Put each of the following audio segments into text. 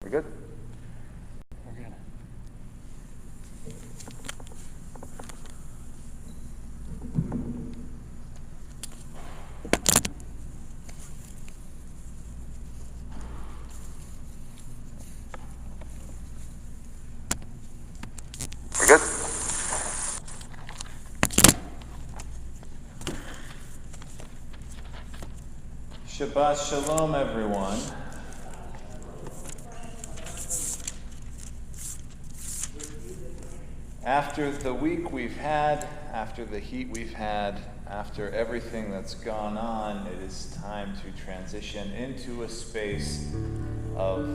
We're good? We're good. We're good? Shabbat Shalom, everyone. After the week we've had, after the heat we've had, after everything that's gone on, it is time to transition into a space of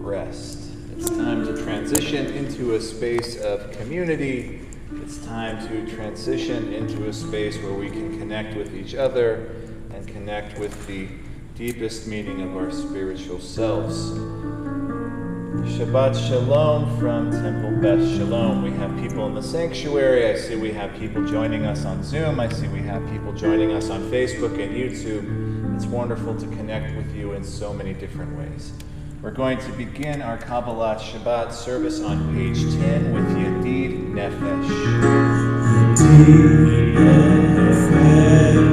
rest. It's time to transition into a space of community. It's time to transition into a space where we can connect with each other and connect with the deepest meaning of our spiritual selves. Shabbat Shalom from Temple Beth Shalom. We have people in the sanctuary. I see we have people joining us on Zoom. I see we have people joining us on Facebook and YouTube. It's wonderful to connect with you in so many different ways. We're going to begin our Kabbalat Shabbat service on page 10 with Yedid Nefesh. Yedid Nefesh,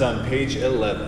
on page 11.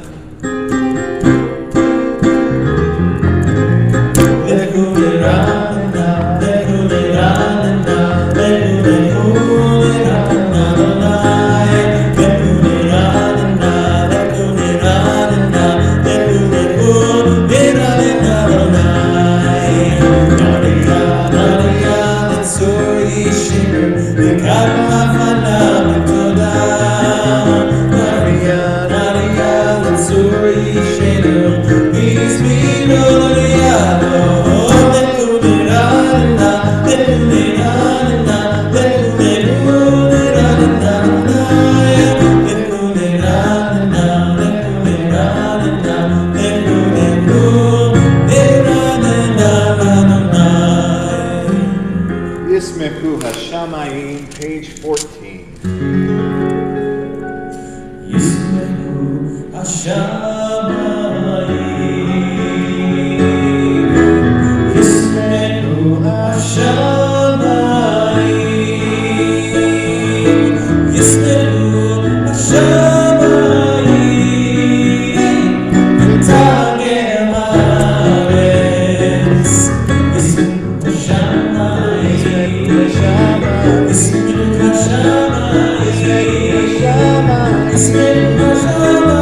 Page 14. Yismehu Hashamayim, Yismehu Hashamayim, Yismehu Hashamayim, V'tagem haaretz, Yismehu Hashamayim, Yismehu Hashamayim, Yismehu Hashamayim.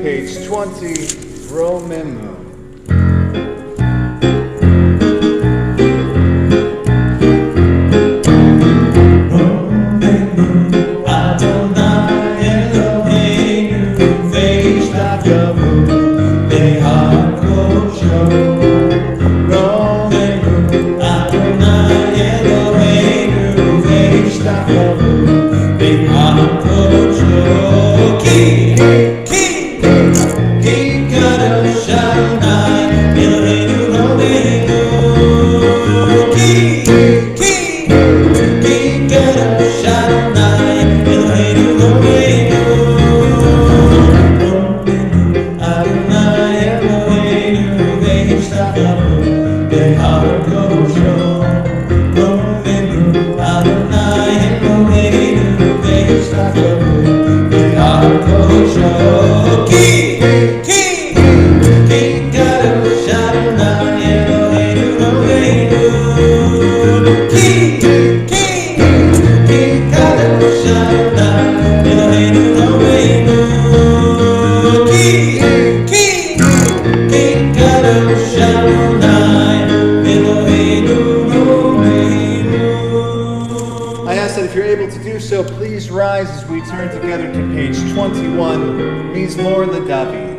Page 20, Romemu. Please rise as we turn together to page 21, Mizmor LeDavid.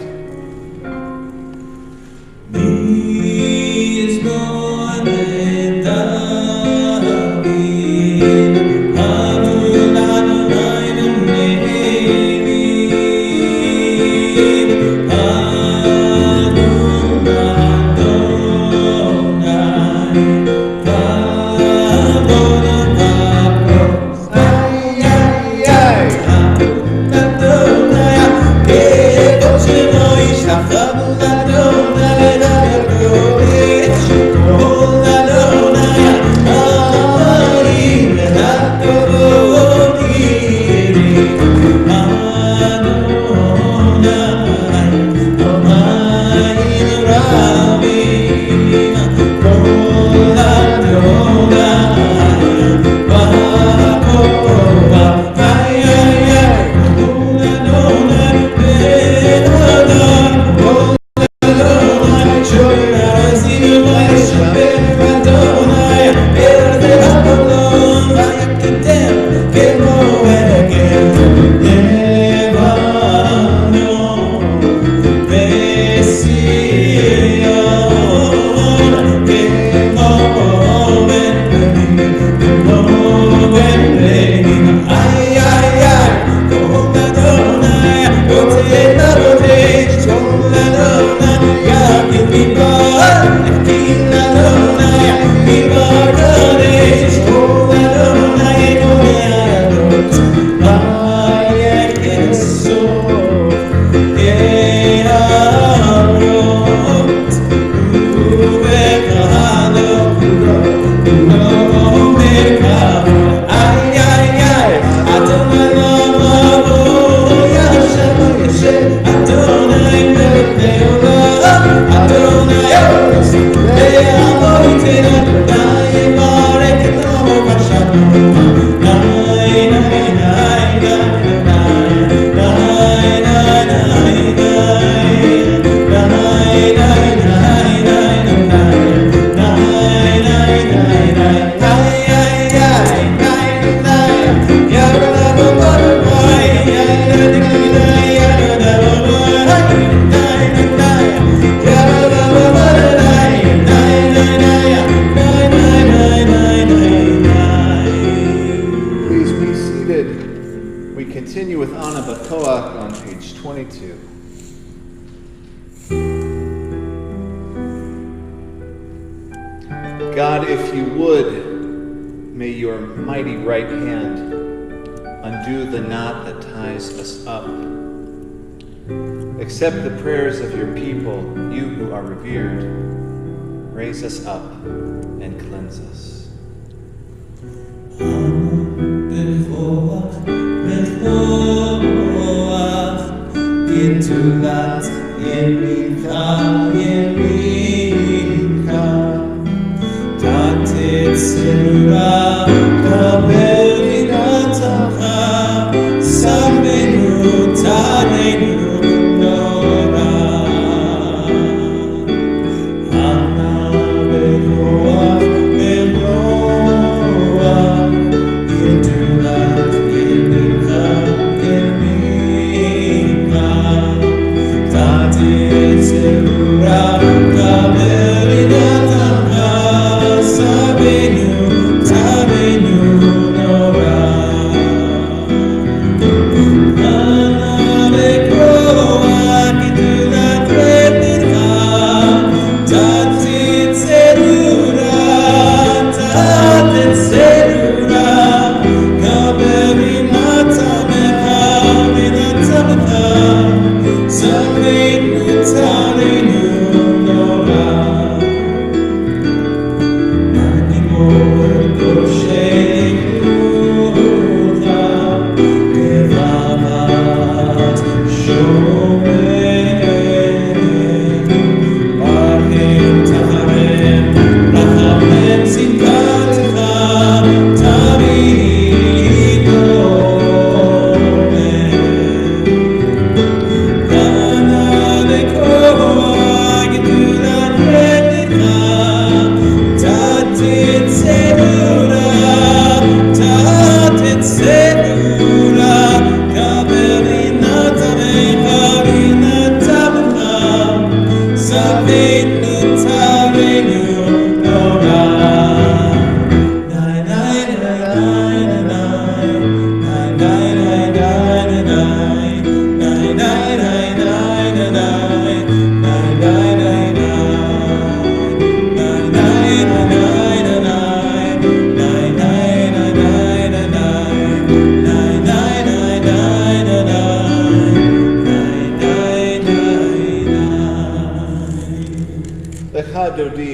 God, if you would, may your mighty right hand undo the knot that ties us up. Accept the prayers of your people, you who are revered. Raise us up and cleanse us.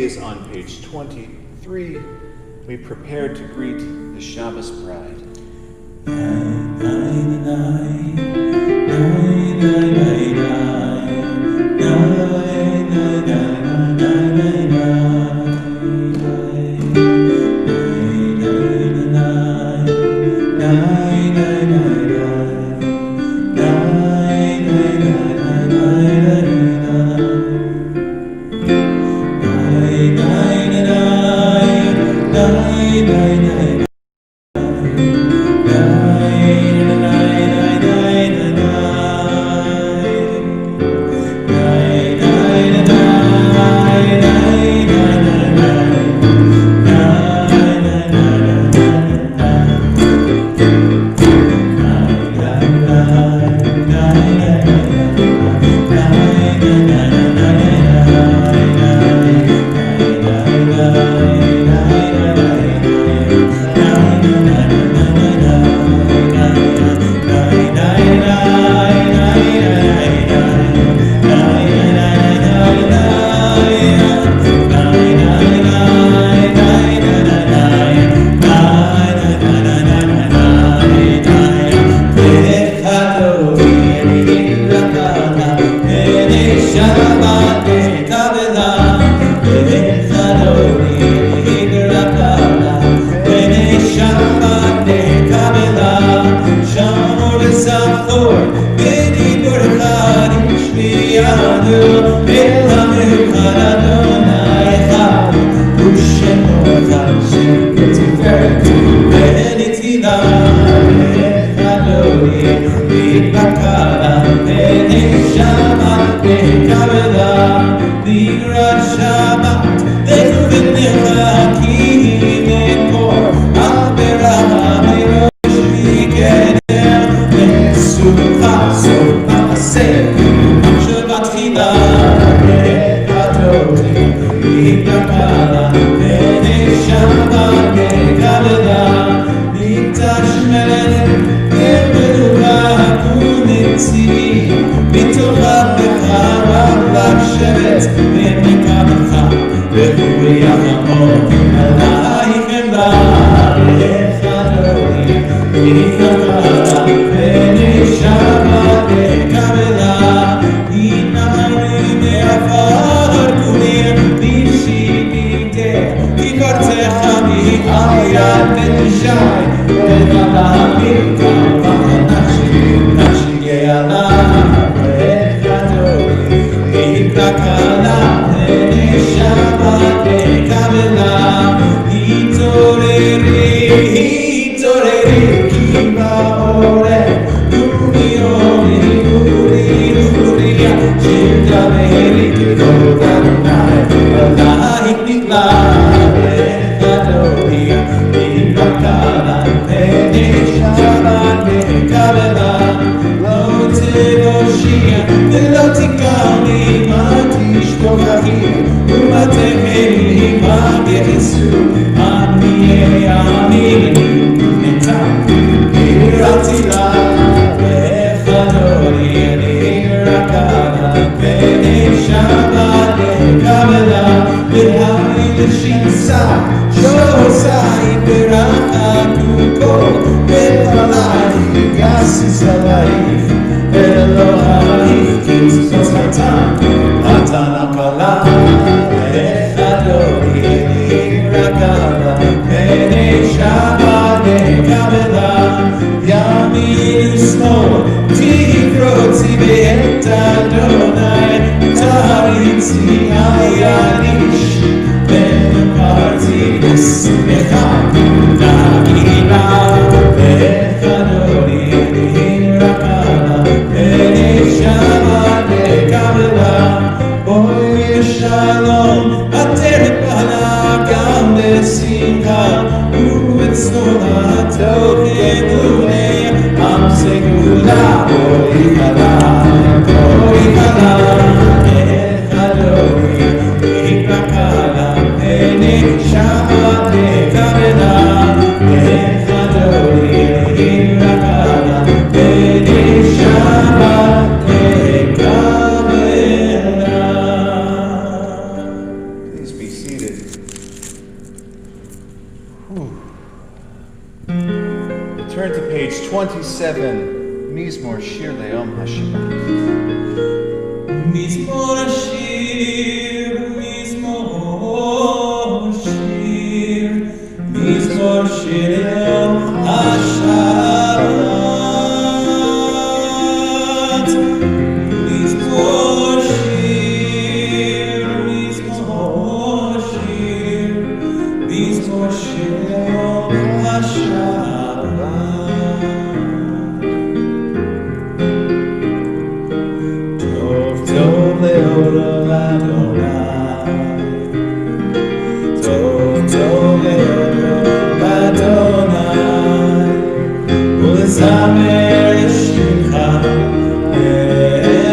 Is on page 23. We prepare to greet the Shabbos bride. Shabbat לשבת במקומך ורוח המון עלייך אליי חלומי התנפלה ונשמה לקבלה התנערי מעפר כולי נשימיתה תקורצך בי על יד ותשי ותלה מכאן נפשי יעלה וחלומי התנקלה ונשמה לקבלה התעוררי כי בעורף גורי שתדברי כבוד אדוני עלייך נגלה וחלומי התנקלה ונשמה לקבלה לא תבושי ולא תקרני מה תשתוכחי ומה תמני מה יחסו אני נראתי לה וחלומי נראתה ונשמה לקבלה והי לשיסה שעושה ברחת וכל בפלאי גסיס עלייך אלוהיך כצפוץ חתם חתן הקלה וחלומי נראתה ונשמה לקבלה ימין ושמאל תקרוצי ואת אדוני תריצי היד איש ונפרתי בשמחה נגילה וחלומי נראתה ונשמה לקבלה בואי שלום עטרת בעלה גם בשמחה ובצנועה תוכנוני עם סגולה בואי חלה חלומי התנקלה ונשמה לקבלה וחלומי התנקלה ונשמה לקבלה. Please be seated. Turn to page 27, Mizmor Shir Le'om HaShabbat. Mizmor Shir, Mizmor Shir, Mizmor Shir Le'om HaShabbat. Mizmor Shir, Mizmor Shir, Mizmor Shir Le'om HaShabbat. Tov le'olam Adonai, Tov le'olam Adonai, u'lezamer l'shimcha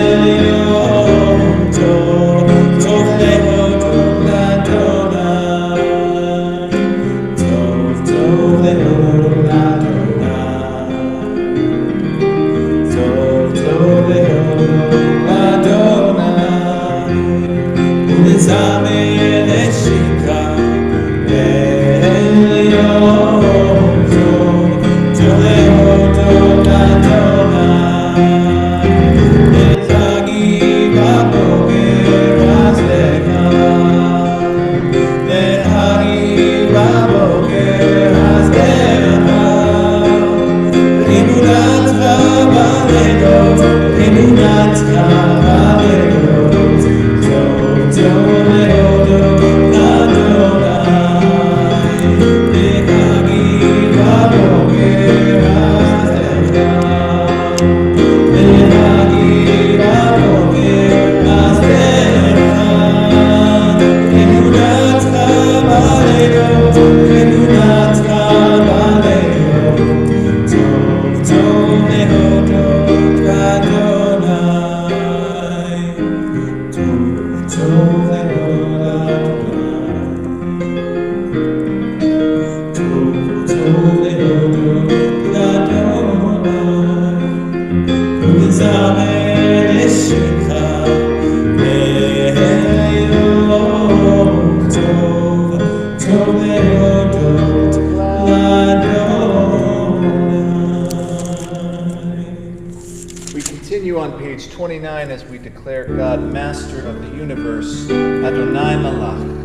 elyon. Tov le'olam Adonai, Tov le'olam Adonai. continue on page 29 as we declare God Master of the universe, Adonai Malach.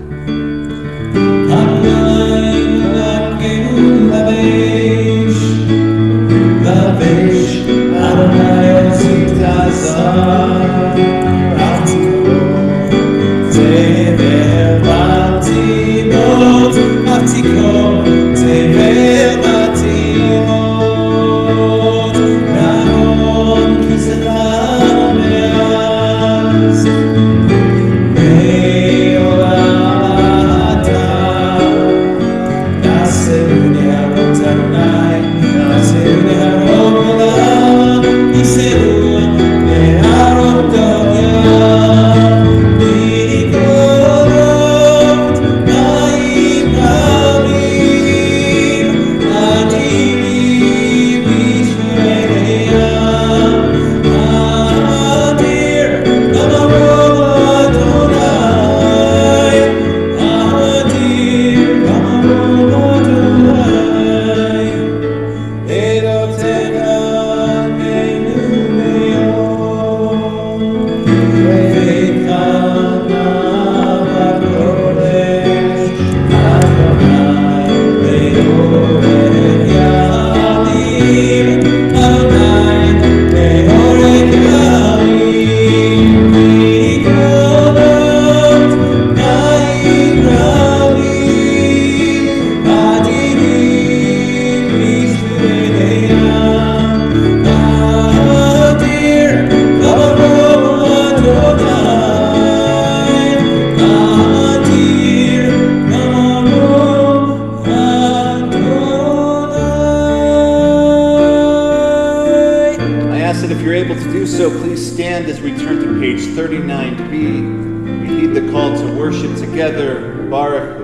So please stand as we turn to page 39b. We heed the call to worship together. Baruch Hu.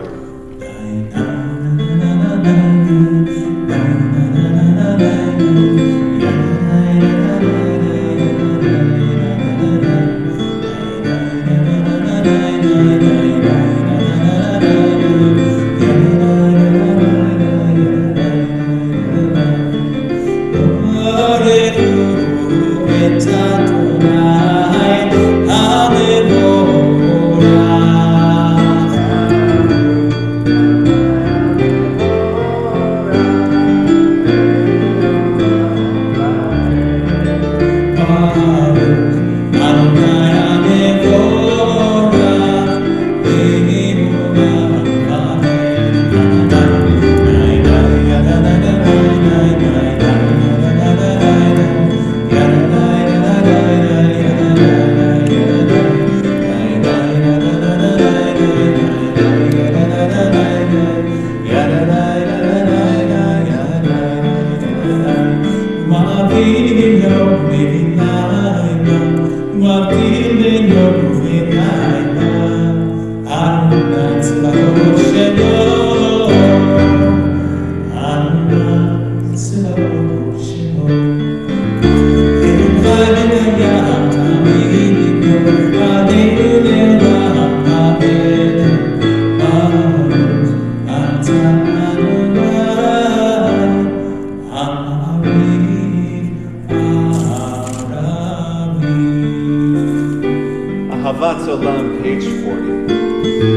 Ahavat Olam, page 40.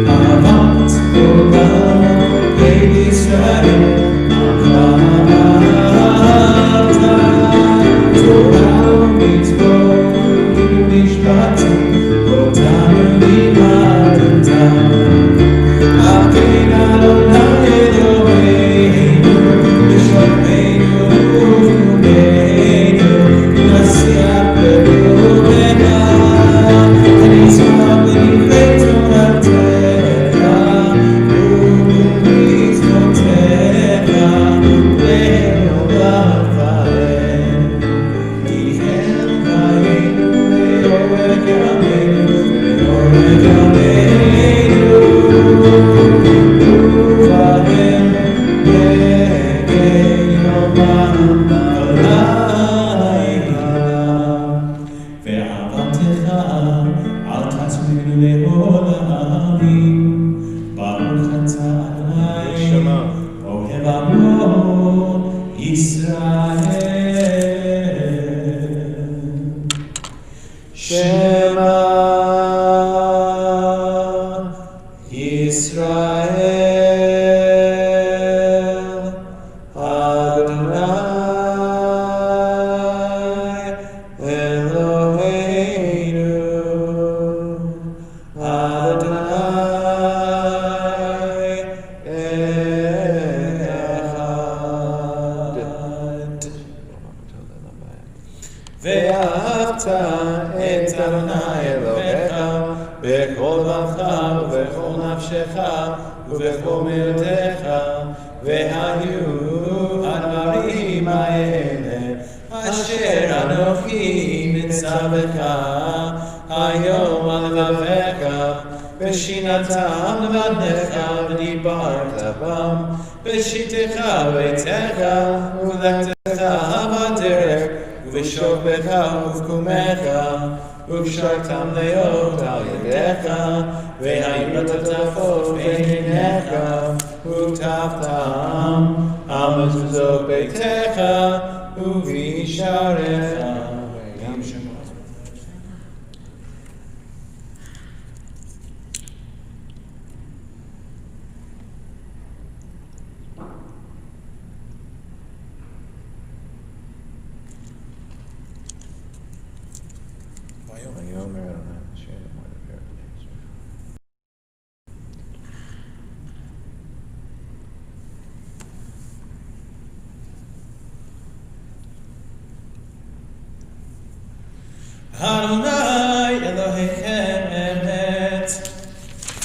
Ahavat Olam, page Israel. Shema Yisrael Adonai Eloheinu Adonai Echad. ואהבת את אדוני אלוהיך בכל לבבך ובכל נפשך ובכל מאודך, והיו הדברים האלה אשר אנוכי מצווך היום על לבביך, ושינתם לבניך ודיברת בם בשיטתך וביתך ובלכתך בדרך ובשוכבך ובקומך, וקשרתם להיות על ידיך, והיו לטפות בין עיניך, וכתבתם על מזוזות ביתך ובישעריך.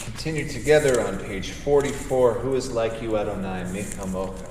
Continue together on page 44. Who is like you, Adonai? Mi kamocha.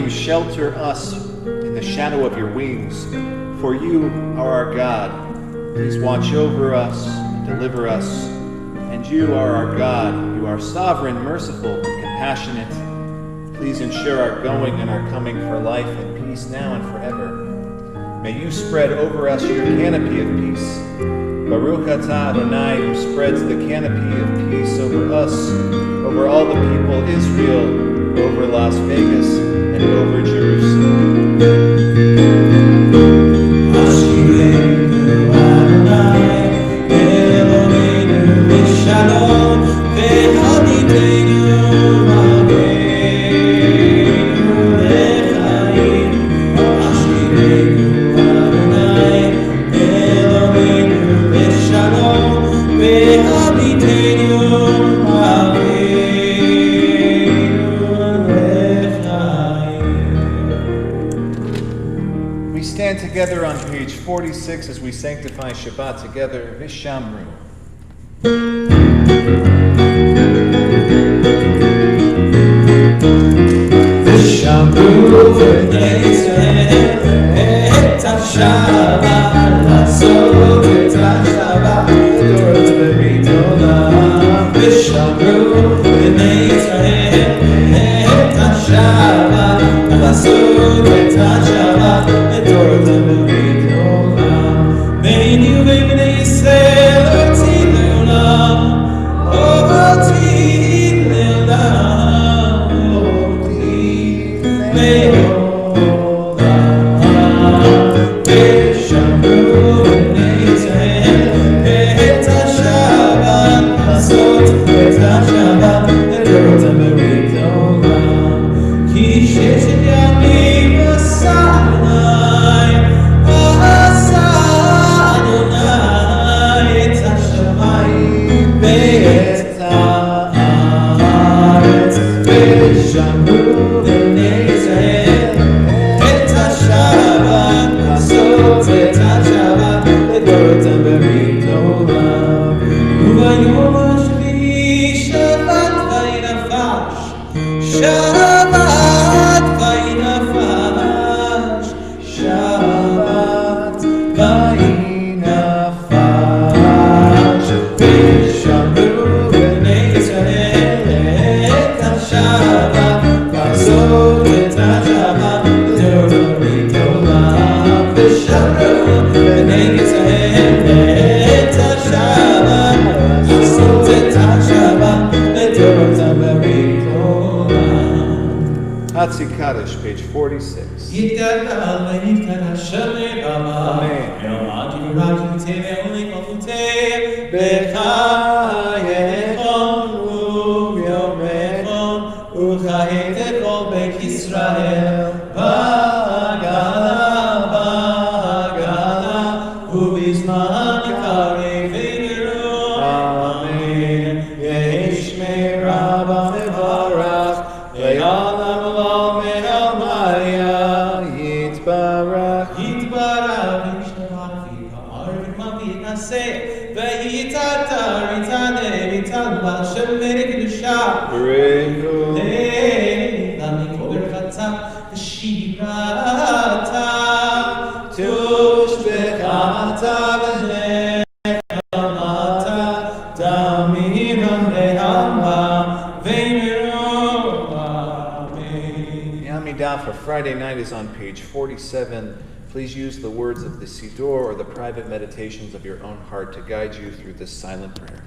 Shelter us in the shadow of your wings, for you are our God. Please watch over us and deliver us. And you are our God. You are sovereign, merciful, compassionate, Please ensure our going and our coming for life and peace now and forever. May you spread over us your canopy of peace. Baruch atah Adonai, who spreads the canopy of peace over us, over all the people Israel, over Las Vegas, and over Jerusalem. Ashirenu Adonai, Eloheinu Shalom, ve'havitenu Malkeinu lechaim. Ashirenu Adonai, Eloheinu Shalom, ve'havitenu Malkeinu. We stand together on page 46 as we sanctify Shabbat together. Vishamru. Vishamru v'nei Yisrael et ha-Shabbat, la'asot et ha-Shabbat l'dor leberit olam. Vishamru v'nei Yisrael et ha-Shabbat, la'asot et ha-Shabbat l'dor leberit olam. Beinu v'bnei Yisrael oti le'olam, oti le'olam, oti le'olam. Vishamru v'nei Yisrael et ha-Shabbat, la'asot et ha-Shabbat l'dor leberit olam. Ki sheshet yamim asa Adonai, asa Adonai et ha-shamayim ve'et ha'aretz. Vishamru v'nei Yisrael et ha-Shabbat, la'asot et ha-Shabbat l'dor leberit olam. U'bayom hashvi'i Shabbat vayinafash, Shabbat vayinafash, Shabbat vayinafash. Vishamru v'nei Yisrael et ha-Shabbat, la'asot et ha-Shabbat l'dor leberit olam. Vishamru v'nei Yisrael et ha-Shabbat, la'asot et ha-Shabbat l'dor leberit olam. Hatzi Kaddish, page 46. Yitgadal v'yitkad Hashem le'olam. Amen. Yomad yirach yiteh ve'olik malchuteh, b'chayechon u'vyomechon, u'chayet kol beit Yisrael, b'agala, u'bizman karev v'yiru. Amen. Yehi shmei Rabba mevarach, ve'olam olam me'el Maria, yitbarach. Yitbarach v'yishtabach v'yipar v'yitnaseh, v'yitatar v'yitaneh v'yitan b'Hashem v'yikdusha. Barechu. Le'elam mikol berchata v'shirata, tushbechata v'nechamata, damim v'nehama v'yimiru. Amen. The Amidah for Friday night is on page 47. Please use the words of the Siddur or the private meditations of your own heart to guide you through this silent prayer.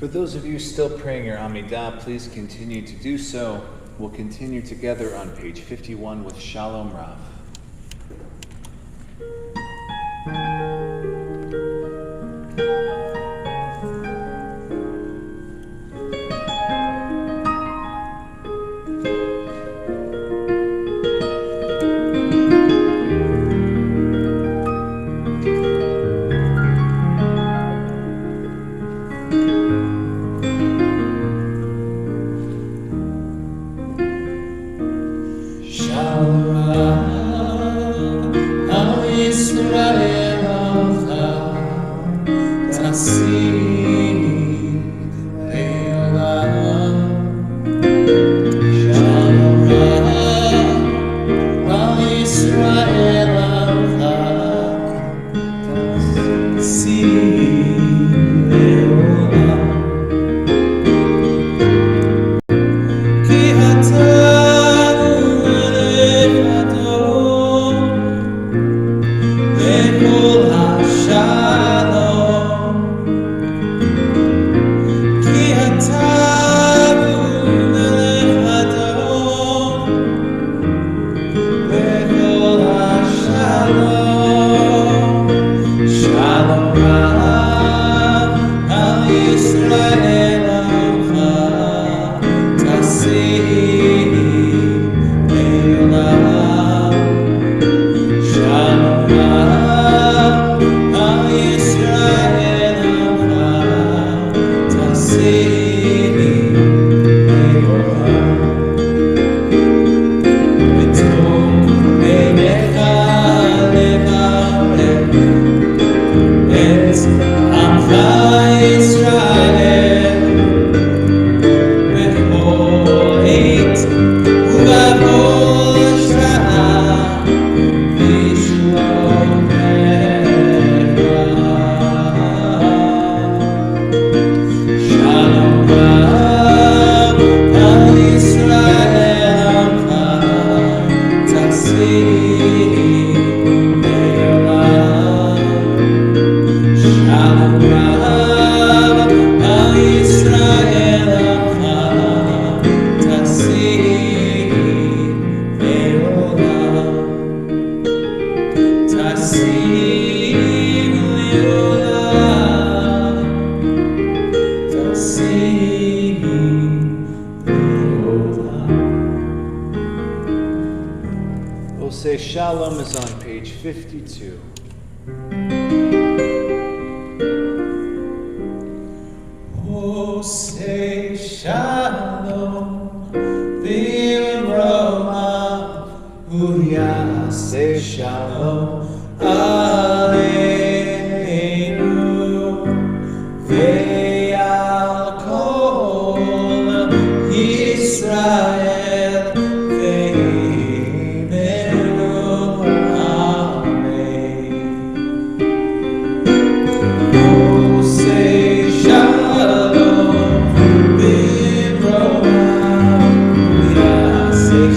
For those of you still praying your Amidah, please continue to do so. We'll continue together on page 51 with Shalom Rav. Say Shalom is on page 52. Oh, say Shalom, V'roma, Uya, say Shalom, Aleinu, Ve'al kol Yisrael,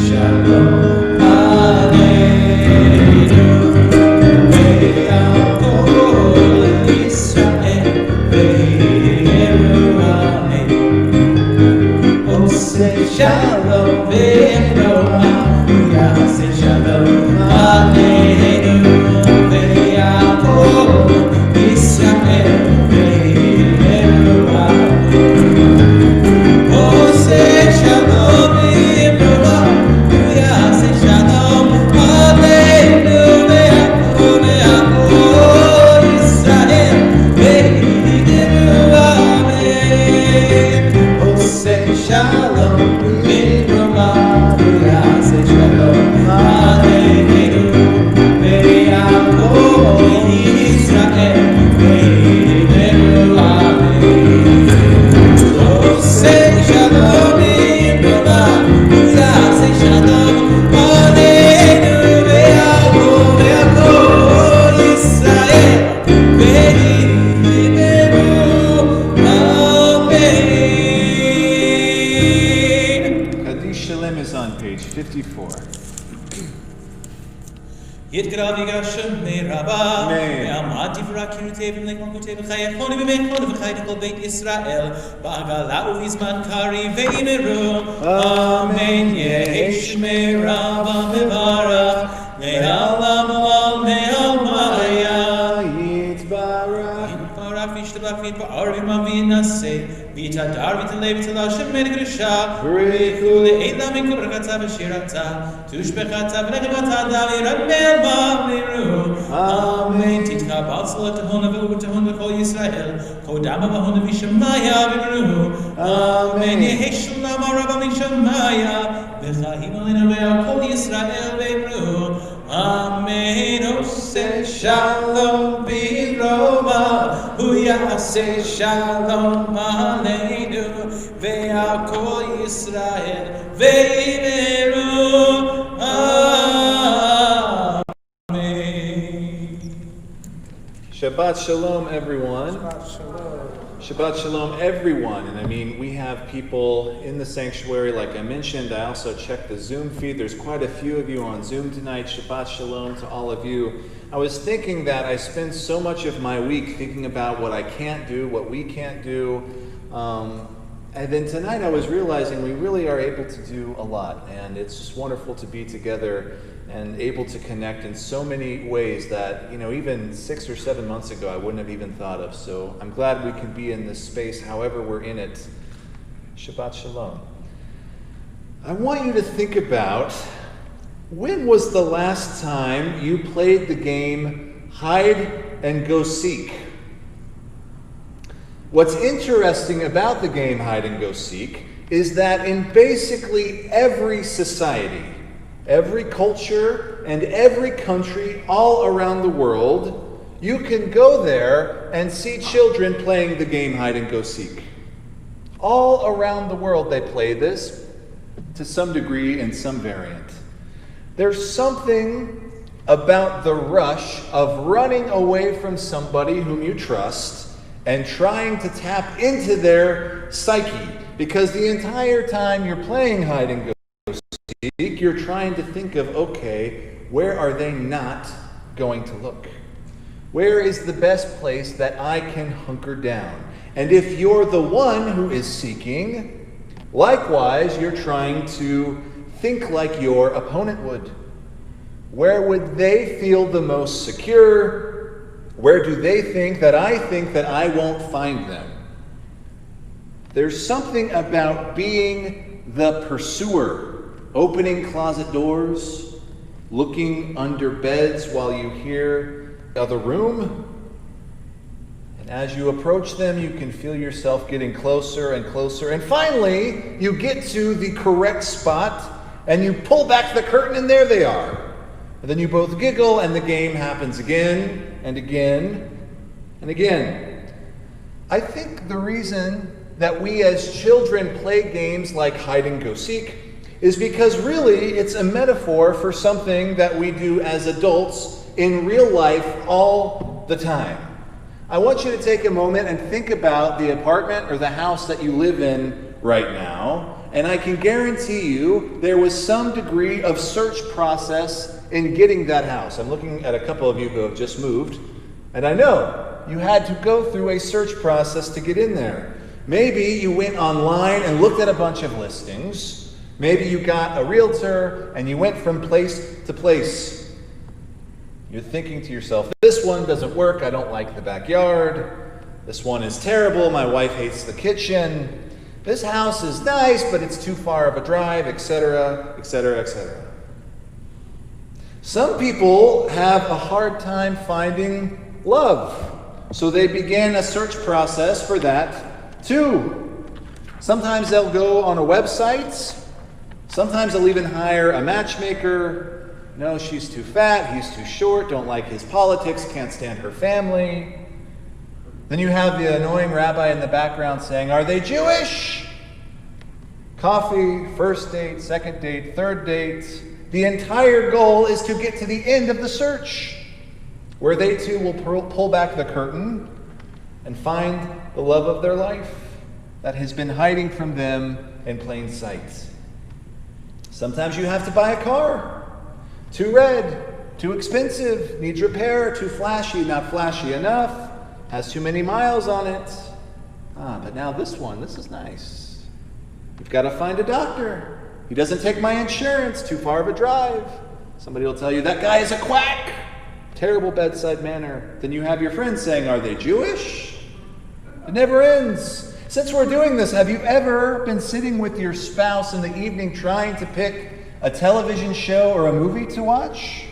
Shalom, Aleinu, Ve'al kol יתקרב יגשם מרבה, אמן. ועמד דברה קירותי ולמלכותי וחייכוני במכוני וחי לכל בית ישראל, בעגלה ובזמן קריב ואמרו, אמן יהי שמרבה מברך, לעלם לעלמיה, יתברך. יתברך וישתבח ויתפאר וינסה, ויתהדר ויתעלה ויתעלה שמי קדושה, בריחו לעילה מקברקתה ושירתה, תושבחתה ונחמתה דמירמל באמירו, אמן. תתקבל צלת ההונה ואותהון וכל ישראל, קודמה בהונה ושמיה ואמרו, אמן. יהי שלום הרבה משמיה, וחיים עלינו ועל כל ישראל ואמרו, אמן. עושה שלום ברומא, הוא יעשה שלום עלינו ועל כל ישראל ואמרו אמן. Shabbat Shalom, everyone. Shabbat Shalom, everyone. And I mean, we have people in the sanctuary, like I mentioned. I also checked the Zoom feed. There's quite a few of you on Zoom tonight. Shabbat Shalom to all of you. I was thinking that I spend so much of my week thinking about what I can't do, what we can't do. And then tonight I was realizing we really are able to do a lot. And it's just wonderful to be together and able to connect in so many ways that, even 6 or 7 months ago I wouldn't have even thought of. So I'm glad we can be in this space, however we're in it. Shabbat Shalom. I want you to think about, when was the last time you played the game hide and go seek? What's interesting about the game hide and go seek is that in basically every society, every culture, and every country all around the world, you can go there and see children playing the game hide and go seek. All around the world they play this to some degree in some variant. There's something about the rush of running away from somebody whom you trust and trying to tap into their psyche, because the entire time you're playing hide and go seek, you're trying to think of, okay, where are they not going to look? Where is the best place that I can hunker down? And if you're the one who is seeking, likewise, you're trying to think like your opponent would. Where would they feel the most secure? Where do they think that I won't find them? There's something about being the pursuer, opening closet doors, looking under beds while you hear the other room. And as you approach them, you can feel yourself getting closer and closer. And finally, you get to the correct spot, and you pull back the curtain, and there they are. And then you both giggle, and the game happens again and again and again. I think the reason that we as children play games like hide and go seek is because really it's a metaphor for something that we do as adults in real life all the time. I want you to take a moment and think about the apartment or the house that you live in right now. And I can guarantee you there was some degree of search process in getting that house. I'm looking at a couple of you who have just moved, and I know you had to go through a search process to get in there. Maybe you went online and looked at a bunch of listings. Maybe you got a realtor and you went from place to place. You're thinking to yourself, this one doesn't work, I don't like the backyard. This one is terrible, my wife hates the kitchen. This house is nice, but it's too far of a drive, etc., etc., etc. Some people have a hard time finding love, so they begin a search process for that too. Sometimes they'll go on a website. Sometimes they'll even hire a matchmaker. No, she's too fat, he's too short, don't like his politics, can't stand her family. Then you have the annoying rabbi in the background saying, are they Jewish? Coffee, first date, second date, third date. The entire goal is to get to the end of the search, where they too will pull back the curtain and find the love of their life that has been hiding from them in plain sight. Sometimes you have to buy a car. Too red, Too expensive, needs repair, too flashy, not flashy enough, has too many miles on it. But now this one, this is nice. You've got to find a doctor. He doesn't take my insurance, too far of a drive. Somebody will tell you, that guy is a quack. Terrible bedside manner. Then you have your friends saying, are they Jewish? It never ends. Since we're doing this, have you ever been sitting with your spouse in the evening trying to pick a television show or a movie to watch?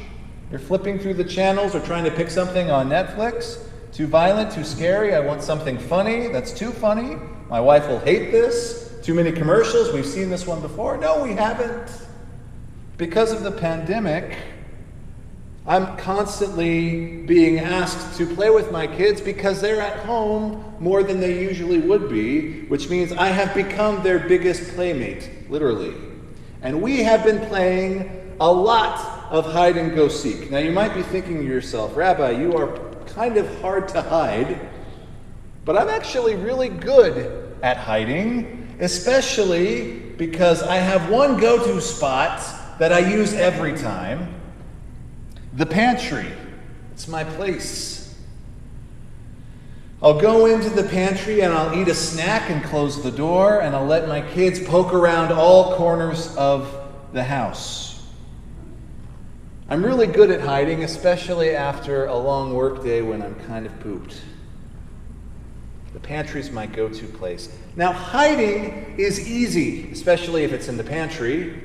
You're flipping through the channels or trying to pick something on Netflix. Too violent, too scary. I want something funny. That's too funny. My wife will hate this. Too many commercials. We've seen this one before. No, we haven't. Because of the pandemic, I'm constantly being asked to play with my kids because they're at home more than they usually would be, which means I have become their biggest playmate, literally. And we have been playing a lot of hide and go seek. Now you might be thinking to yourself, Rabbi, you are kind of hard to hide, but I'm actually really good at hiding, especially because I have one go-to spot that I use every time. The pantry. It's my place. I'll go into the pantry and I'll eat a snack and close the door, and I'll let my kids poke around all corners of the house. I'm really good at hiding, especially after a long work day when I'm kind of pooped. The pantry's my go-to place. Now, hiding is easy, especially if it's in the pantry,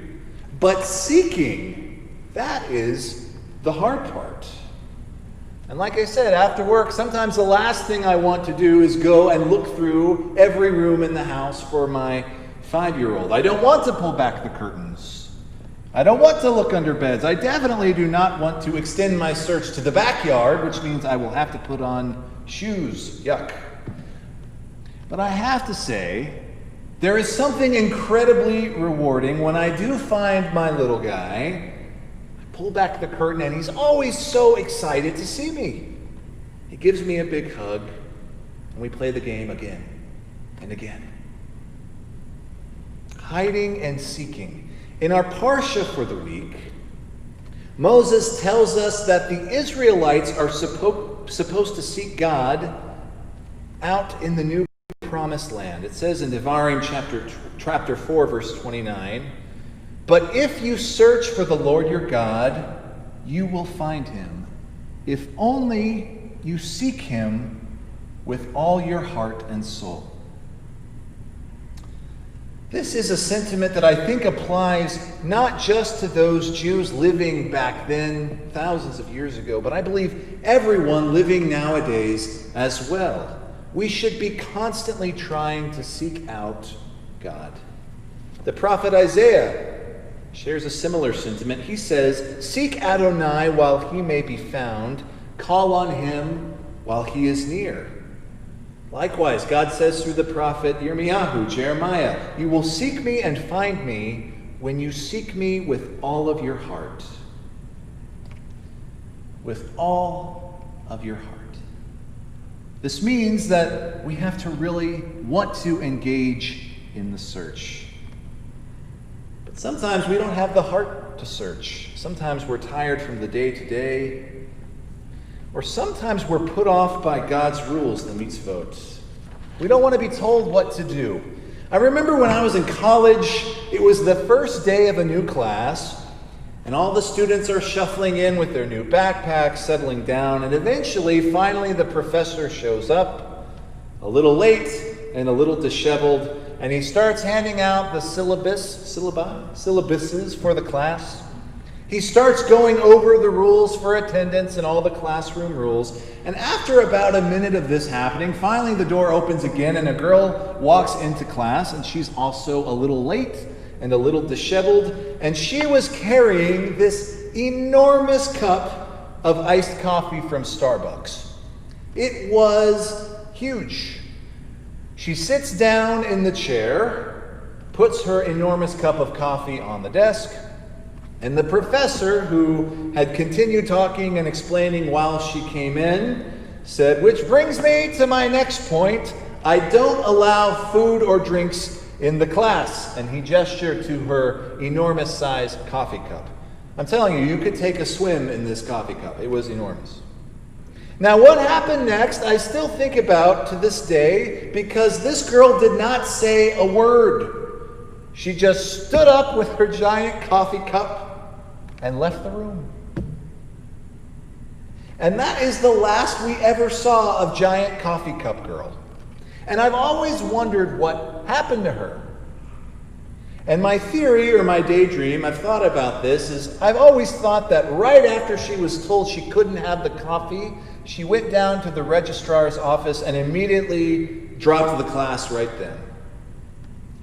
but seeking, that is the hard part. And like I said, after work, sometimes the last thing I want to do is go and look through every room in the house for my 5-year-old. I don't want to pull back the curtains. I don't want to look under beds. I definitely do not want to extend my search to the backyard, which means I will have to put on shoes. Yuck. But I have to say, there is something incredibly rewarding when I do find my little guy. I pull back the curtain and he's always so excited to see me. He gives me a big hug and we play the game again and again. Hiding and seeking. In our Parsha for the week, Moses tells us that the Israelites are supposed to seek God out in the new promised land. It says in Devarim chapter 4, verse 29, "But if you search for the Lord your God, you will find him, if only you seek him with all your heart and soul." This is a sentiment that I think applies not just to those Jews living back then, thousands of years ago, but I believe everyone living nowadays as well. We should be constantly trying to seek out God. The prophet Isaiah shares a similar sentiment. He says, "Seek Adonai while he may be found, call on him while he is near." Likewise, God says through the prophet Jeremiah, "You will seek me and find me when you seek me with all of your heart." With all of your heart. This means that we have to really want to engage in the search. But sometimes we don't have the heart to search. Sometimes we're tired from the day to day. Or sometimes we're put off by God's rules, the mitzvot. We don't want to be told what to do. I remember when I was in college, it was the first day of a new class, and all the students are shuffling in with their new backpacks, settling down, and finally, the professor shows up, a little late and a little disheveled, and he starts handing out the syllabuses for the class. He starts going over the rules for attendance and all the classroom rules. And after about a minute of this happening, finally the door opens again and a girl walks into class, and she's also a little late and a little disheveled. And she was carrying this enormous cup of iced coffee from Starbucks. It was huge. She sits down in the chair, puts her enormous cup of coffee on the desk, and the professor, who had continued talking and explaining while she came in, said, "Which brings me to my next point. I don't allow food or drinks in the class." And he gestured to her enormous sized coffee cup. I'm telling you, you could take a swim in this coffee cup. It was enormous. Now, what happened next, I still think about to this day, because this girl did not say a word. She just stood up with her giant coffee cup and left the room. And that is the last we ever saw of Giant Coffee Cup Girl. And I've always wondered what happened to her. And my theory, or my daydream, I've thought about this, is I've always thought that right after she was told she couldn't have the coffee, she went down to the registrar's office and immediately dropped the class right then.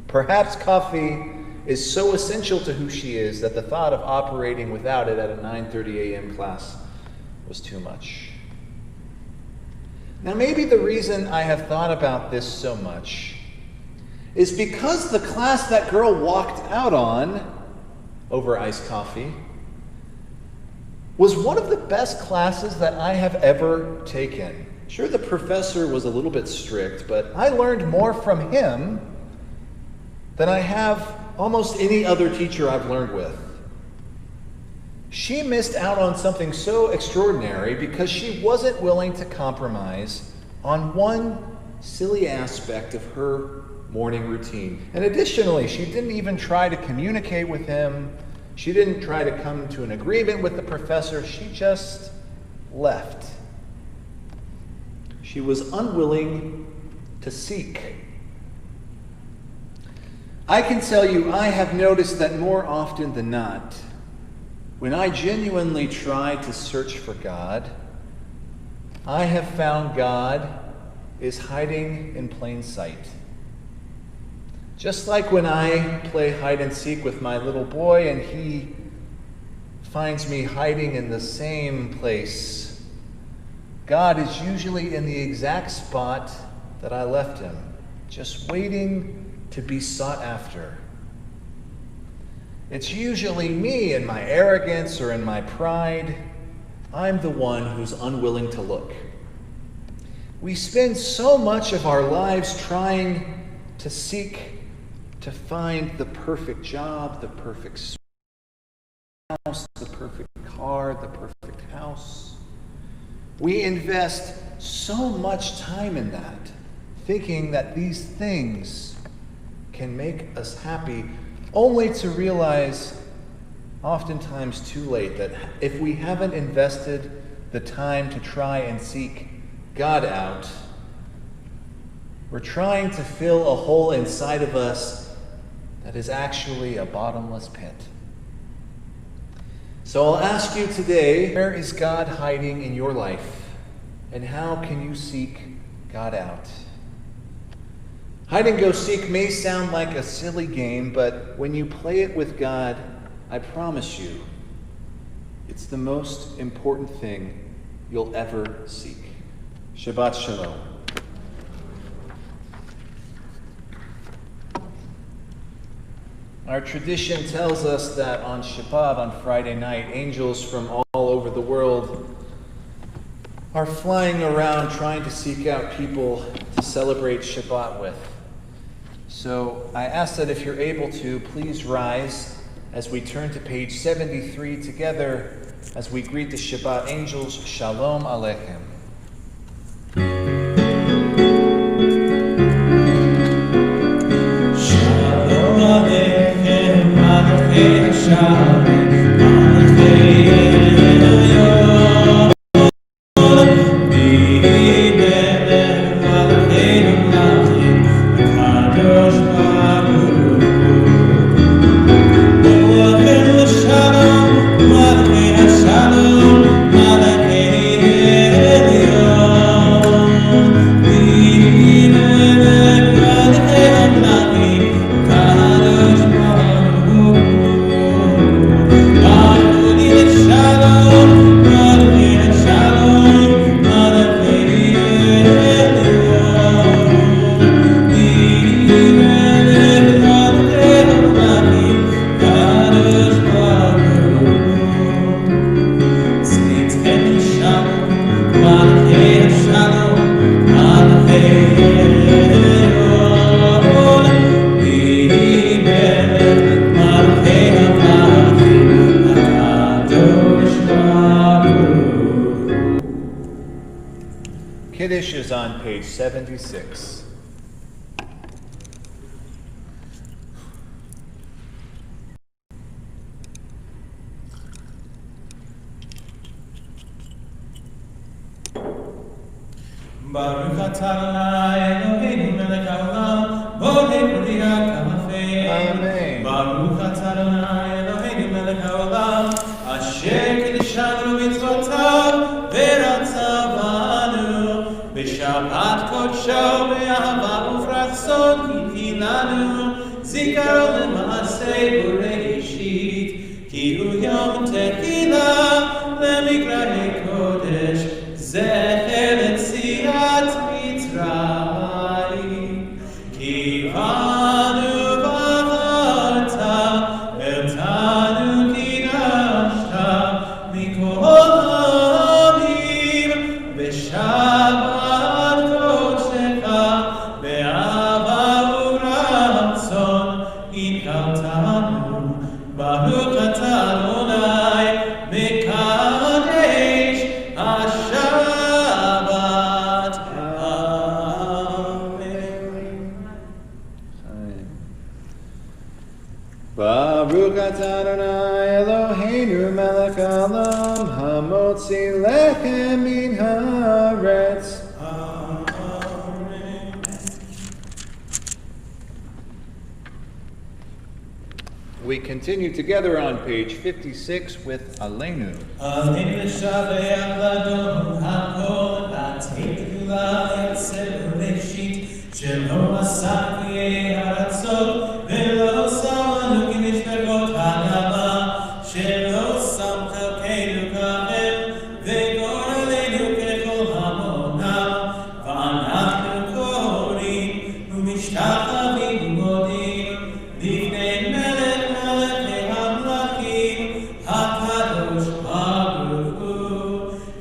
Perhaps coffee is so essential to who she is that the thought of operating without it at a 9:30 a.m. class was too much. Now, maybe the reason I have thought about this so much is because the class that girl walked out on over iced coffee was one of the best classes that I have ever taken. Sure, the professor was a little bit strict, but I learned more from him than I have almost any other teacher I've learned with. She missed out on something so extraordinary because she wasn't willing to compromise on one silly aspect of her morning routine. And additionally, she didn't even try to communicate with him. She didn't try to come to an agreement with the professor. She just left. She was unwilling to seek. I can tell you, I have noticed that more often than not, when I genuinely try to search for God, I have found God is hiding in plain sight. Just like when I play hide and seek with my little boy and he finds me hiding in the same place, God is usually in the exact spot that I left him, just waiting to be sought after. It's usually me in my arrogance or in my pride. I'm the one who's unwilling to look. We spend so much of our lives trying to seek to find the perfect job, the perfect spouse, the perfect car, the perfect house. We invest so much time in that, thinking that these things can make us happy, only to realize, oftentimes too late, that if we haven't invested the time to try and seek God out, we're trying to fill a hole inside of us that is actually a bottomless pit. So I'll ask you today, where is God hiding in your life? And how can you seek God out? Hide and go seek may sound like a silly game, but when you play it with God, I promise you, it's the most important thing you'll ever seek. Shabbat Shalom. Our tradition tells us that on Shabbat, on Friday night, angels from all over the world are flying around trying to seek out people to celebrate Shabbat with. So I ask that if you're able to, please rise as we turn to page 73 together as we greet the Shabbat angels. Shalom Aleichem. Shalom Aleichem, Malachei Hashem, Malachei Elyon, B'Melech Malachei Malachim, Kadosh Baruch Hu. Malachei Shalom, Malachei Hashalom, Malachei Elyon, B'Melech Malachei Malachim, Kadosh Baruch Hu. Kiddush is on page 76. Baruch atah Adonai Eloheinu melech haolam, borei bria k'mafei. Amen. Baruch atah Adonai Eloheinu melech haolam, asher kiddushanu b'mitzvotav v'ratzav banu, b'shabbat kodsho be'ahava ufratzon hitilanu, zikaron le'maaseh borei ki hu yom tehila lemikrahei kodesh. Zecher Etziat Mitzrayim, Ki Vanu Bacharta, Eltanu Kidashta, Mikol Hamim, B'Shabbat Kodshecha, Be'ava Uratzon, Inkaltanu, Baruch atah Adonai, Mekadesh Hashem. Baruch atah Adonai Eloheinu melech haolam, hamotzi lechem min haaretz. Amen. We continue together on page 56 with Aleinu. Aleinu l'shabeach l'Adon hakol, v'ateinu la'etzel b'reshit, shelo asak haratzot, v'lo samanu k'mishpekot ha'adama, shelo sam chalkeinu ka'em, v'goreleinu k'kol hamonam, v'anachnu korim, u'mishtachavim u'modim, l'ifnei melech melechei hamlachim, hakadosh baruch hu,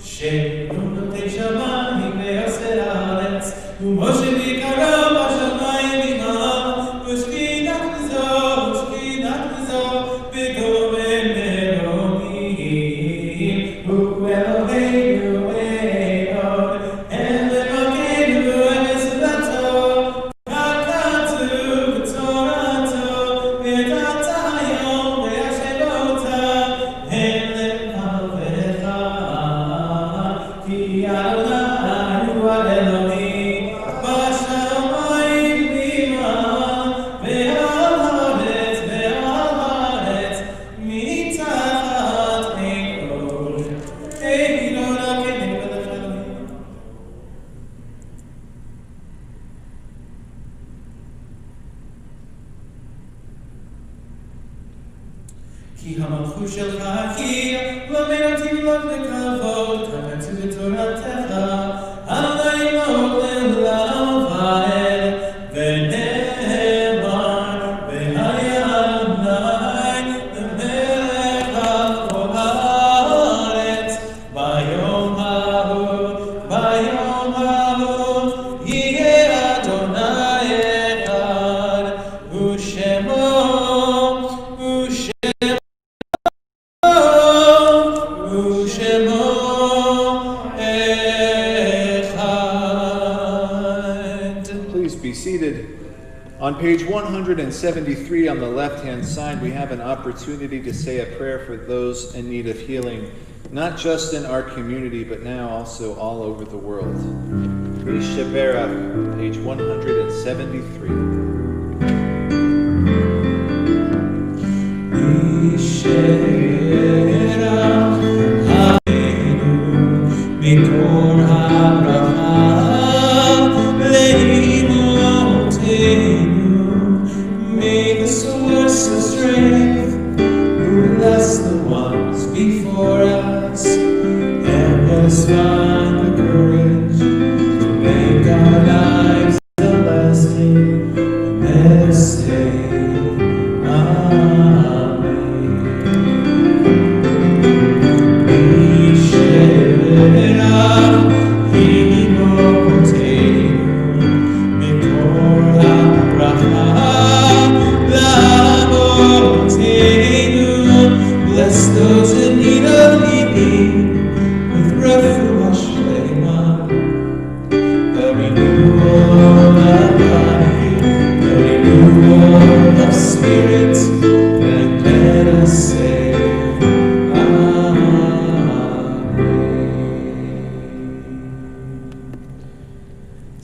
she'enu notei shamayim ve'yosei haaretz, u'moshe v'ikarav hashamayim imam, u'shkinat v'zo, v'goren meromim, u'Eloheinu Eod, Eloheinu Emesudato, v'katu v'torato, v'datayom v'yashevota, Elevavecha, ki Adonai hu Elohim, b'shamayim v'imam, ve'al haaretz mitachat mikol, Eilona k'nei melech Elohim. כי המלכות שלך היא לא מרתים לך לכבוד, קראתי בתורתך, עלי מות לעולם ועד, ונאמר, והיה אדוני למלך על כל הארץ, ביום ההוא, יהיה אדוני אחד, ושמו Please be seated. On page 173 on the left-hand side, we have an opportunity to say a prayer for those in need of healing, not just in our community, but now also all over the world. Please Sheberach, page 173. מקור הברכה לאמותינו, may the source of strength bless the ones before us, and us find the courage to make our lives a blessing in this day. Bless those in need of healing with refuah.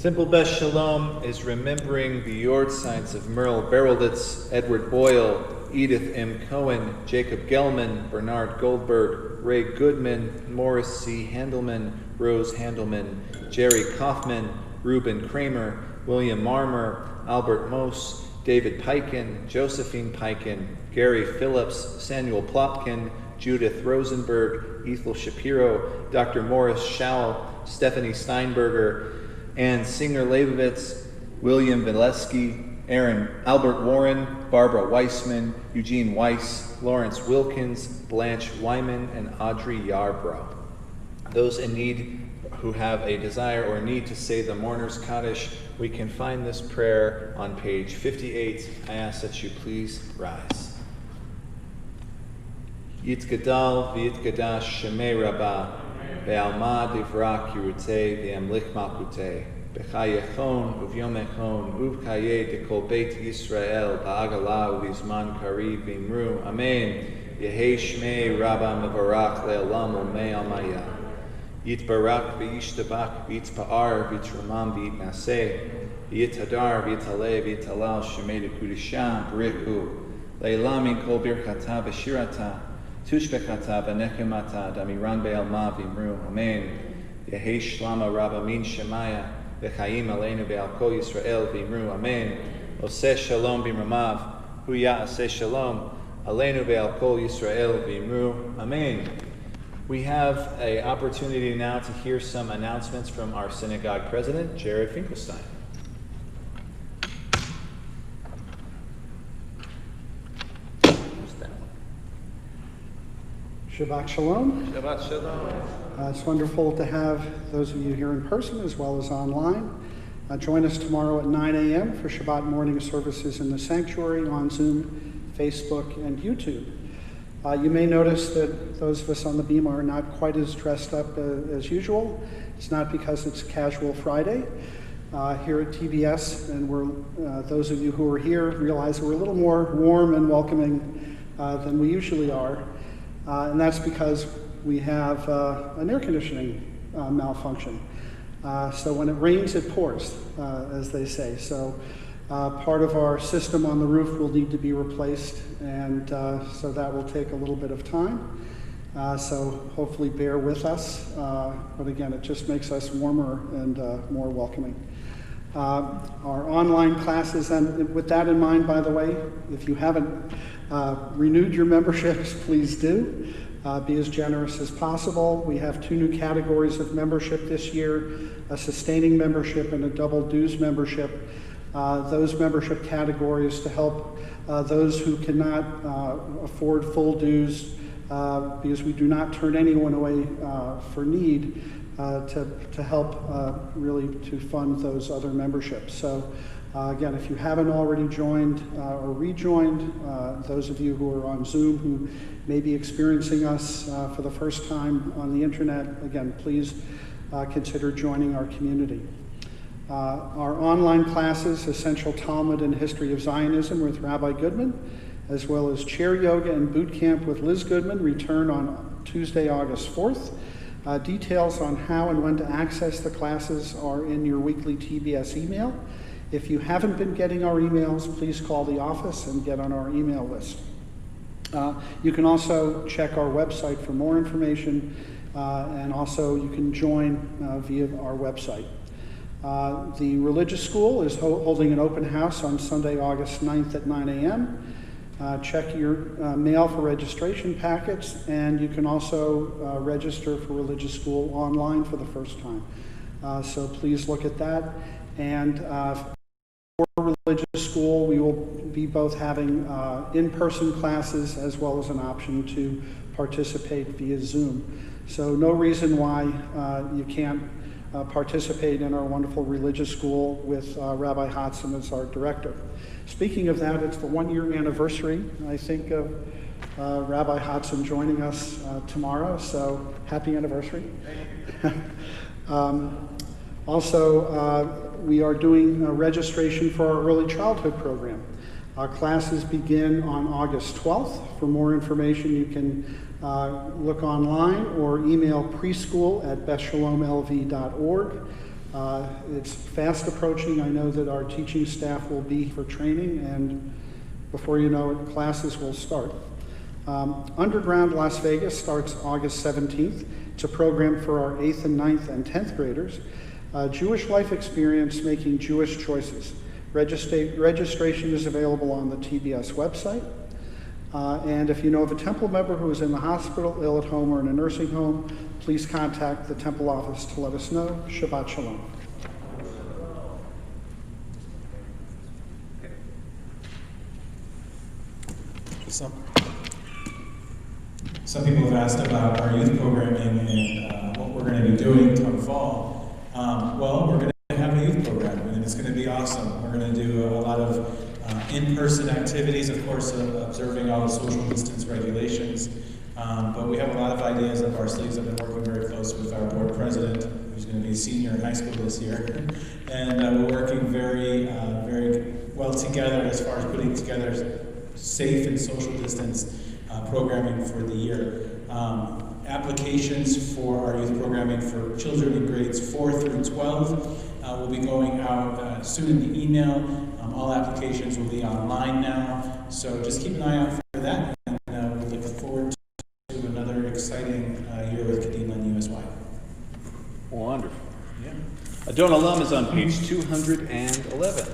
Simple Beth Sholom is remembering the yortzites of Merle Berelitz, Edward Boyle, Edith M. Cohen, Jacob Gelman, Bernard Goldberg, Ray Goodman, Morris C. Handelman, Rose Handelman, Jerry Kaufman, Reuben Kramer, William Marmer, Albert Mose, David Peikin, Josephine Peikin, Gary Phillips, Samuel Plotkin, Judith Rosenberg, Ethel Shapiro, Dr. Morris Schau, Stephanie Steinberger, Ann Singer-Leibovitz, William Vileski, Albert Warren, Barbara Weissman, Eugene Weiss, Lawrence Wilkins, Blanche Wyman, and Audrey Yarbrough. Those in need who have a desire or need to say the Mourner's Kaddish, we can find this prayer on page 58. I ask that you please rise. Yitgadal v'yitgadash shemei rabbah, ve'alma divra kirutei ve'emlich malkutei, b'chayechon uvyomechon uvkaye dekol beit Yisrael ba'agala uvizman kariv v'imru. Amen. Yehei shmei rabbah mevarach le'olam u'mei almaya. Yitbarak v'yishtabak v'yitzpa'ar v'yitramam v'yitnaseh v'yithadar v'yitaleh v'yitalal shemei dekudisha b'riku le'elam min kol birchata v'shirata tushbechata v'nechemata damiran be'alma v'imru. Amen. Yehei shlama rabba min shemaya v'chaim aleinu be'al kol Yisrael v'imru. Amen. Oseh shalom b'imramav hu ya'aseh shalom aleinu be'al kol Yisrael v'imru. Amen. We have an opportunity now to hear some announcements from our synagogue president, Jared Finkelstein. Shabbat Shalom. Shabbat Shalom. It's wonderful to have those of you here in person as well as online. Join us tomorrow at 9 a.m. for Shabbat morning services in the sanctuary on Zoom, Facebook, and YouTube. You may notice that those of us on the beam are not quite as dressed up as usual. It's not because it's Casual Friday here at TBS, and those of you who are here realize we're a little more warm and welcoming than we usually are, and that's because we have an air conditioning malfunction. So when it rains, it pours, as they say. So part of our system on the roof will need to be replaced, and so that will take a little bit of time. So hopefully bear with us. But again, it just makes us warmer and more welcoming. Our online classes, and with that in mind, by the way, if you haven't renewed your memberships, please do. Be as generous as possible. We have 2 new categories of membership this year, a sustaining membership and a double dues membership. Those membership categories to help those who cannot afford full dues, because we do not turn anyone away for need, to help really to fund those other memberships. So again, if you haven't already joined or rejoined, those of you who are on Zoom who may be experiencing us for the first time on the internet, again, please consider joining our community. Our online classes, Essential Talmud and History of Zionism with Rabbi Goodman, as well as Chair Yoga and Boot Camp with Liz Goodman, return on Tuesday, August 4th. Details on how and when to access the classes are in your weekly TBS email. If you haven't been getting our emails, please call the office and get on our email list. You can also check our website for more information, and also you can join via our website. The religious school is holding an open house on Sunday, August 9th at 9 a.m. Check your mail for registration packets, and you can also register for religious school online for the first time. So please look at that. And for religious school, we will be both having in-person classes as well as an option to participate via Zoom. So no reason why you can't participate in our wonderful religious school with Rabbi Hodson as our director. Speaking of that, it's the 1-year anniversary, I think, of Rabbi Hodson joining us tomorrow, so happy anniversary. Also, we are doing registration for our early childhood program. Our classes begin on August 12th. For more information, you can look online or email preschool@bethshalomlv.org. It's fast approaching. I know that our teaching staff will be for training, and before you know it, classes will start. Underground Las Vegas starts August 17th. It's a program for our 8th and 9th and 10th graders. Jewish life experience making Jewish choices. Registration is available on the TBS website. And if you know of a temple member who is in the hospital, ill at home, or in a nursing home, please contact the temple office to let us know. Shabbat Shalom. Some people have asked about our youth programming and what we're going to be doing come fall. Well, we're going to have a youth program, and it's going to be awesome. We're going to do a lot of in-person activities, of course, observing all the social distance regulations. But we have a lot of ideas up our sleeves. I've been working very close with our board president, who's going to be a senior in high school this year. And we're working very well together as far as putting together safe and social distance programming for the year. Applications for our youth programming for children in grades 4 through 12 will be going out soon in the email. All applications will be online now, so just keep an eye out for that, and we look forward to another exciting year with Kadima and USY. Wonderful. Yeah. Adon Olam is on page 211.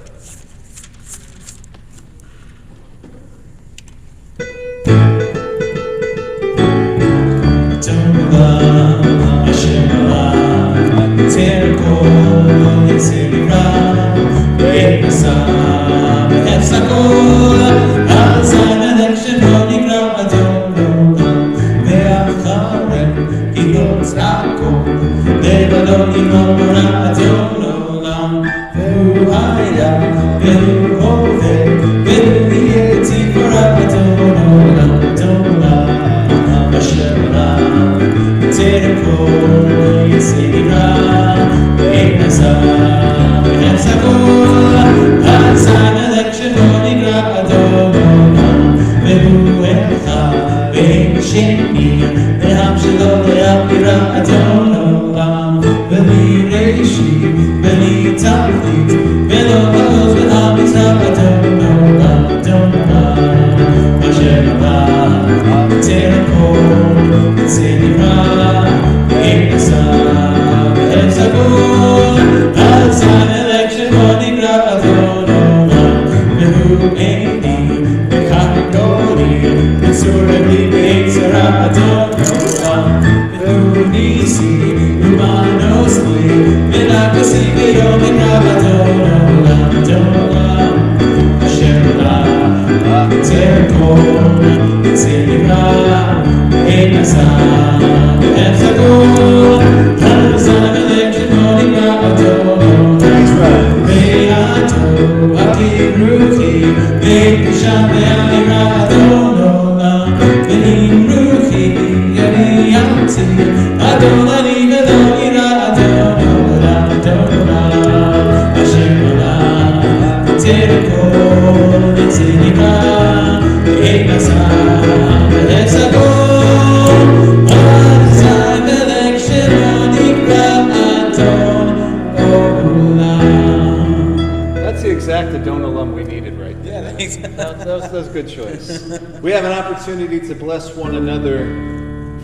That was a good choice. We have an opportunity to bless one another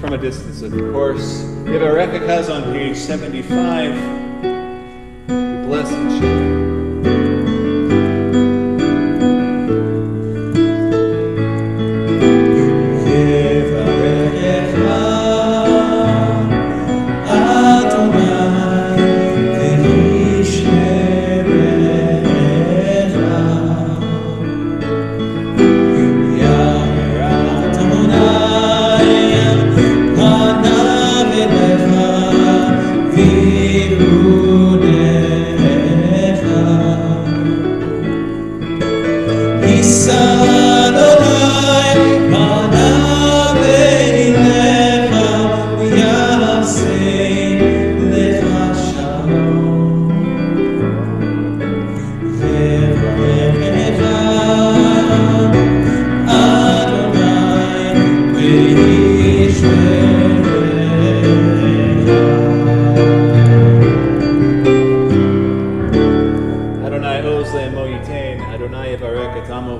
from a distance, of course. We have our Rekakaz on page 75. We bless each other. Virunecha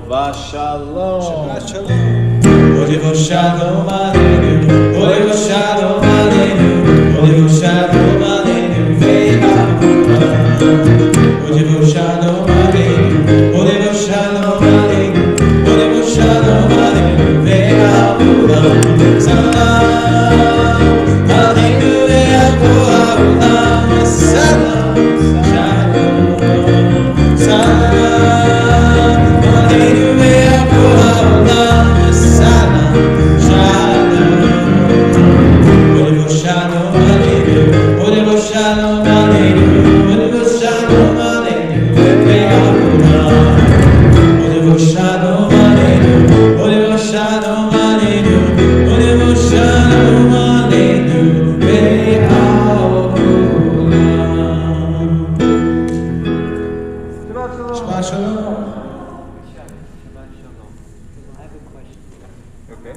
v'shalom. Shabbat shalom. Olivo shalom aleinu. Olivo shalom aleinu. Olivo shalom aleinu. Ve'avulam. Olivo shalom aleinu. Olivo shalom aleinu. Olivo shalom aleinu. Ve'avulam. Salam aleinu ve'akol ha'olam. Salam. Shalom. Salam aleinu ve'akol ha'olam. Salam. Shalom. Olivo shalom aleinu. Olivo shalom aleinu. Olivo shalom aleinu. Ve'avulam. Olivo shalom aleinu. Olivo shalom aleinu. Olivo shalom aleinu. Ve'avulam. Shabbat shalom. Shabbat shalom. I have a question. Okay.